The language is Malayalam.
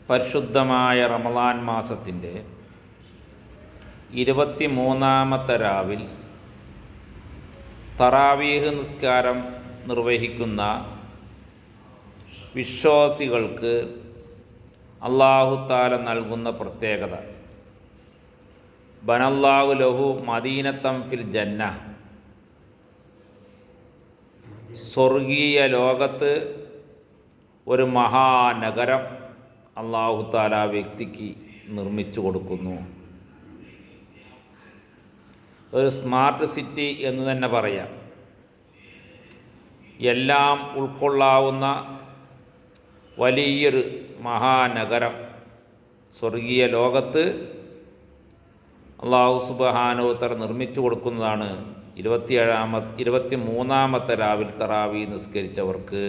പരിശുദ്ധമായ റമളാൻ മാസത്തിൻ്റെ 23-ാമത്തെ രാവിൽ തറാവീഹ് നിസ്കാരം നിർവഹിക്കുന്ന വിശ്വാസികൾക്ക് അല്ലാഹു തആല നൽകുന്ന പ്രത്യേകത, ബനല്ലാഹു ലഹു മദീനത്തൻ ഫിൽ ജന്ന, സ്വർഗീയ ലോകത്ത് ഒരു മഹാനഗരം അല്ലാഹു തആല വ്യക്തിക്ക് നിർമ്മിച്ചു കൊടുക്കുന്നു. ഒരു സ്മാർട്ട് സിറ്റി എന്ന് തന്നെ പറയാം. എല്ലാം ഉൾക്കൊള്ളാവുന്ന വലിയൊരു മഹാനഗരം സ്വർഗീയ ലോകത്ത് അല്ലാഹു സുബ്ഹാനഹു വ തആല നിർമ്മിച്ചു കൊടുക്കുന്നതാണ് 23-ാമത്തെ രാവിൽ തറാവീഹ് നിസ്കരിച്ചവർക്ക്.